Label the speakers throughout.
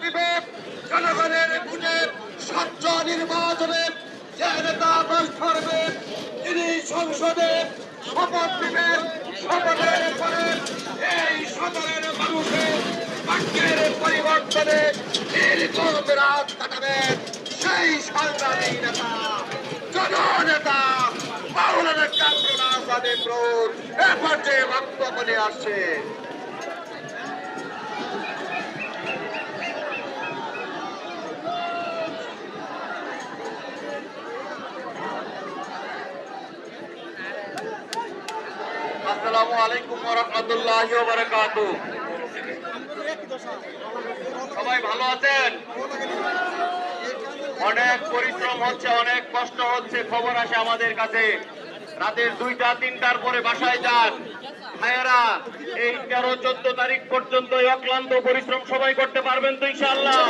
Speaker 1: দিবে জনগণের ভোটে স্বচ্ছ নির্বাচনে যে নেতা বাস করবে তিনি সংসদে শপথ দিবেন। শপথের পরে এই সাধারণ মানুষের ভাগ্যের পরিবর্তনে দীর্ঘ রাত কাটাবেন সেই সংগ্রামী নেতা জননেতা মাওলানা কামরুল আজাদ ইমরুল এ পর্যায়ে বক্তব্য নিয়ে আসছে। আসসালামু আলাইকুম ওয়া রাহমাতুল্লাহি ওয়া বারাকাতুহু। সবাই ভালো আছেন? অনেক পরিশ্রম হচ্ছে, অনেক কষ্ট হচ্ছে, খবর আসে আমাদের কাছে রাতের 2টা-3টার পরে বাসায় যান ভাইয়েরা। এই 13-14 তারিখ পর্যন্ত অক্লান্ত পরিশ্রম সবাই করতে পারবেন তো ইনশাআল্লাহ?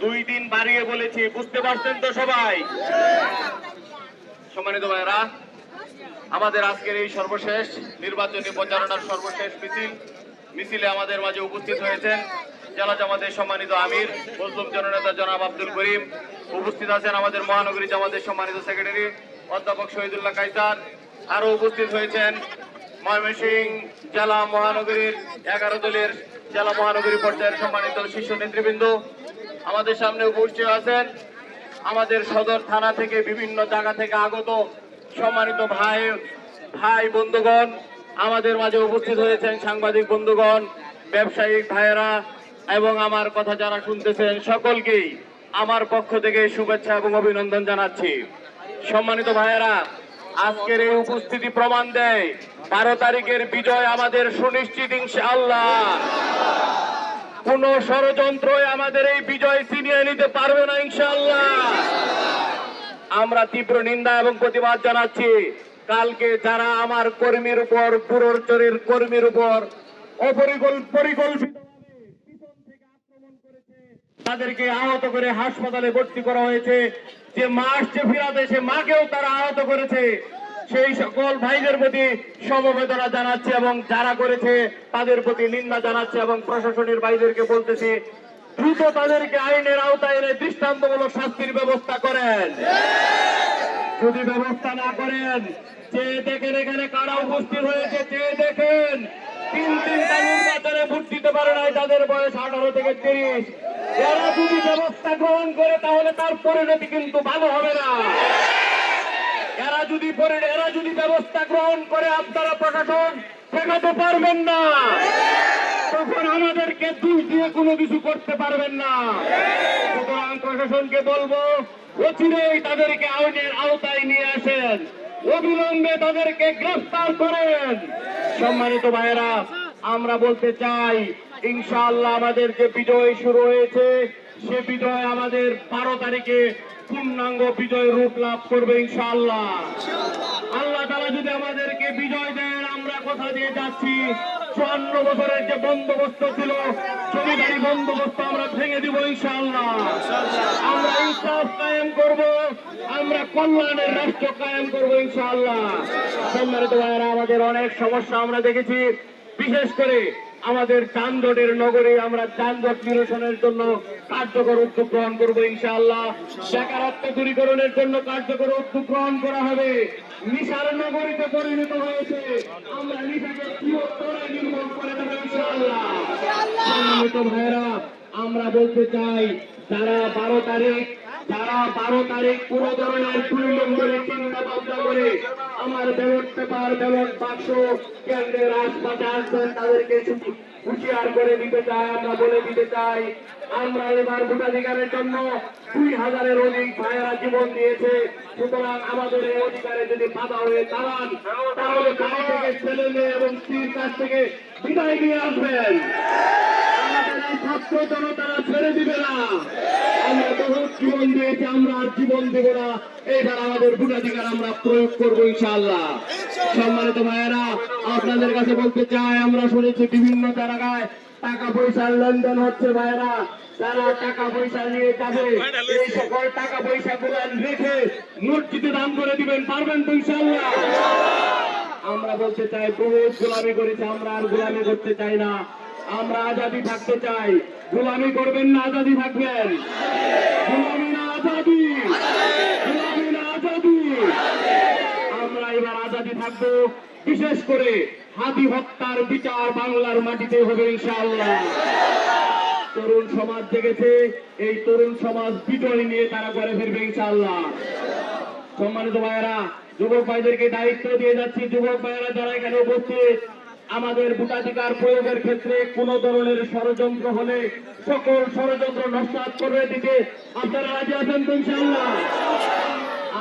Speaker 1: 2 দিন বাড়িয়ে বলেছি, বুঝতে পারছেন তো সবাই? সম্মানিত ভাইয়েরা, আমাদের আজকের এই সর্বশেষ নির্বাচনী প্রচারণার সর্বশেষ মিছিলে আমাদের মাঝে উপস্থিত হয়েছেন জেলা জামাতের সম্মানিত আমির মজলুম জননেতা জনাব আব্দুল করিম। উপস্থিত আছেন আমাদের মহানগরী জামাতের সম্মানিত সেক্রেটারি অধ্যাপক শহীদুল্লাহ কায়সার। আরো উপস্থিত হয়েছেন ময়মনসিংহ জেলা মহানগরীর 11 দলের জেলা মহানগরী পর্যায়ের সম্মানিত শীর্ষ নেতৃবৃন্দ। আমাদের সামনে উপস্থিত আছেন আমাদের সদর থানা থেকে বিভিন্ন জায়গা থেকে আগত সম্মানিত ভাই বন্ধুগণ। আমাদের মাঝে উপস্থিত হয়েছেন সাংবাদিক বন্ধুগণ, ব্যবসায়িক ভাইয়েরা এবং আমার কথা যারা শুনতেছেন সকলকেই আমার পক্ষ থেকে শুভেচ্ছা এবং অভিনন্দন জানাচ্ছি। সম্মানিত ভাইয়েরা, আজকের এই উপস্থিতি প্রমাণ দেয় 12 তারিখের বিজয় আমাদের সুনিশ্চিত ইনশাআল্লাহ। কোন ষড়যন্ত্রই আমাদের এই বিজয় ছিনিয়ে নিতে পারবে না ইনশাআল্লাহ। আমরা তীব্র নিন্দা এবং প্রতিবাদ জানাচ্ছি কালকে যারা আমার কর্মীর উপর, পুরোচরের কর্মীর উপর পরিকল্পিতভাবে পিছন থেকে আক্রমণ করেছে, তাদেরকে আহত করে হাসপাতালে ভর্তি করা হয়েছে। যে মা আসছে ফিরাতে, সে মাকেও তারা আহত করেছে। সেই সকল ভাইদের প্রতি সমবেদনা জানাচ্ছে এবং যারা করেছে তাদের প্রতি নিন্দা জানাচ্ছে এবং প্রশাসনের ভাইদেরকে বলতেছে দ্রুত তাদেরকে আইনের আওতায় এনে দৃষ্টান্তমূলক শাস্তির ব্যবস্থা করেন। যদি ব্যবস্থা না করেন, চেয়ে দেখেন এখানে কারা উপস্থিত হয়েছে, চেয়ে দেখেন 3টা নির্বাচনে ভোট দিতে পারে নাই যাদের বয়স 18 থেকে 30। এরা যদি ব্যবস্থা গ্রহণ করে তাহলে তার পরিণতি কিন্তু ভালো হবে না। এরা যদি ব্যবস্থা গ্রহণ করে আপনারা প্রশাসন ঠেকাতে পারবেন না, তখন আমাদেরকে দোষ দিয়ে কোনো কিছু করতে পারবেন না। সুতরাং প্রশাসনকে বলবো অচিরেই তাদেরকে আইনের আওতায় নিয়ে আসেন, অবিলম্বে তাদেরকে গ্রেফতার করেন। সম্মানিত ভাইয়েরা, আমরা বলতে চাই ইনশাআল্লাহ আমাদের যে বিজয় শুরু হয়েছে সে বিজয় আমাদের 12 তারিখে পূর্ণাঙ্গ বিজয় রূপ লাভ করবে ইনশাআল্লাহ। আল্লাহ তাআলা যদি আমাদেরকে বিজয় দেন, আমরা কথা দিয়ে যাচ্ছি 54 বছরের যে বন্দোবস্ত ছিল, জমিদারি বন্দোবস্ত আমরা ভেঙে দিব ইনশাআল্লাহ। আমরা ইনসাফ কায়েম করব, আমরা কল্যাণের রাষ্ট্র কায়েম করব ইনশাআল্লাহ। সম্মানিত ভাইয়েরা, আমাদের অনেক সমস্যা আমরা দেখেছি, বিশেষ করে আমাদের যানজটের নগরে আমরা যানজট নিরসনের জন্য কার্যকর উদ্যোগ গ্রহণ করবো ইনশাআল্লাহ। বেকারত্ব দূরীকরণের জন্য কার্যকর উদ্যোগ গ্রহণ করা হবে। নিশার নগরীতে পরিণত হয়েছে, আমরা নিশাকে চিরতরে নির্মূল করে দেবো ইনশাআল্লাহ। সম্মানিত ভাইয়েরা, আমরা বলতে চাই যারা 12 তারিখ পুরো ধরনের 2 নম্বরে চিন্তা ভাবনা করে আমার ব্যালট পেপার, ব্যালট বাক্স কেন্দ্রের আশপাশে আসবেন, তাদেরকে হুঁশিয়ার করে দিতে চাই। আমরা বলে দিতে চাই, আমরা এবার ভোটাধিকারের জন্য 2000-এর অধিক ভাইয়েরা জীবন দিয়েছে। সুতরাং আমাদের এই অধিকারে যদি বাধা হয়ে দাঁড়ান, তাহলে বাড়ি থেকে ছেলে মেয়ে এবং স্ত্রীর কাছ থেকে বিদায় নিয়ে আসবেন। আমাদের এই ছাত্র জনতারা ছেড়ে দিবে না। আমরা বহুত জীবন দিয়েছি, আমরা আর জীবন দেব না। এইবার আমাদের ভোটাধিকার আমরা প্রয়োগ করবো ইনশাআল্লাহ। সম্মানিত ভাইয়েরা, আপনাদের কাছে বলতে চাই, আমরা শুনেছি বিভিন্ন জায়গায় টাকা পয়সার লেনদেন হচ্ছে। ভাইয়েরা, যারা টাকা পয়সা নিয়ে যাবে, এই সকল টাকা পয়সা গুলো রেখে মসজিদে দান করে দিবেন, পারবেন তো ইনশাআল্লাহ? আমরা বলতে চাই বহুত গোলামি করেছে, আমরা আর গোলামি করতে চাই না। আমরা আজাদি থাকতে চাই। গোলামি করবেন না, আজাদি থাকবেন। গোলামি না আজাদি, গোলামি না আজাদি। আমরা এবার আজাদি থাকবো। বিশেষ করে হাতি হত্যার বিচার বাংলার মাটিতে হবে ইনশাআল্লাহ। তরুণ সমাজ জেগেছে, এই তরুণ সমাজ বিজয় নিয়ে তারা করে ফিরবে ইনশাআল্লাহ। সম্মানিত ভাইয়েরা, যুবক ভাইদেরকে দায়িত্ব দিয়ে যাচ্ছি। যুবক ভাইয়েরা যারা এখানে উপস্থিত, আমাদের ভোটাধিকার প্রয়োগের ক্ষেত্রে কোন ধরনের ষড়যন্ত্র হলে সকল ষড়যন্ত্র নস্যাৎ করে দিতে আপনারা রাজি আছেন তো ইনশাআল্লাহ?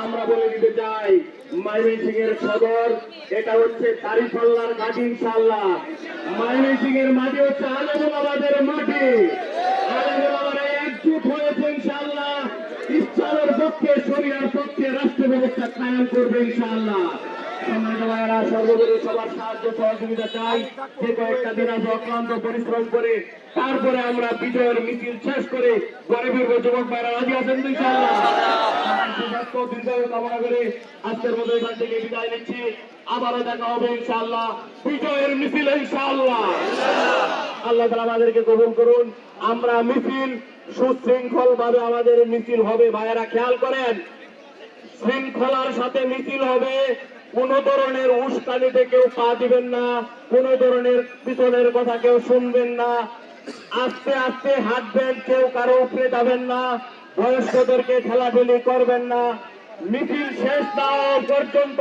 Speaker 1: আমরা বলে দিতে চাই, ময়মনসিংহ এর সদর এটা হচ্ছে দাঁড়িপাল্লার ঘাটি ইনশাআল্লাহ। ময়মনসিংহ এর মাটি হচ্ছে আলমবাদের মাটি। আলমবাবারা একজুট হয়েছে ইনশাআল্লাহ। ইসলামের পক্ষে, শরিয়ার পক্ষে রাষ্ট্র ব্যবস্থা কায়েম করবে ইনশাআল্লাহ। সম্মানিত ভাইয়েরা, সর্বোপরি সবার সাহায্য সহযোগিতা চাই। যে কয়েকটা দিন আজ অক্লান্ত পরিশ্রম করে তারপরে আমরা বিজয়ের মিছিল শেষ করে ঘরে ফিরবো। যুবক ভাইয়েরা রাজি আছেন তো ইনশাআল্লাহ? দীর্ঘায়ু কামনা করে আজকের মতো এখান থেকে বিদায় নিচ্ছি। আবারও দেখা হবে ইনশাআল্লাহ বিজয়ের মিছিলে ইনশাআল্লাহ। আল্লাহ তাআলা আমাদেরকে কবুল করুন। আমরা মিছিল সুশৃঙ্খল ভাবে আমাদের মিছিল হবে। ভাইয়েরা খেয়াল করেন, শৃঙ্খলার সাথে মিছিল হবে। কোন ধরনের উস্কানিতে কেউ পা দিবেন না, কোন ধরনের পিছনের কথা কেউ শুনবেন না। আস্তে আস্তে হাঁটবেন, কেউ কারো উপরে যাবেন না, বয়স্কদেরকে ঠেলাঠেলি করবেন না। মিছিল শেষ না হওয়া পর্যন্ত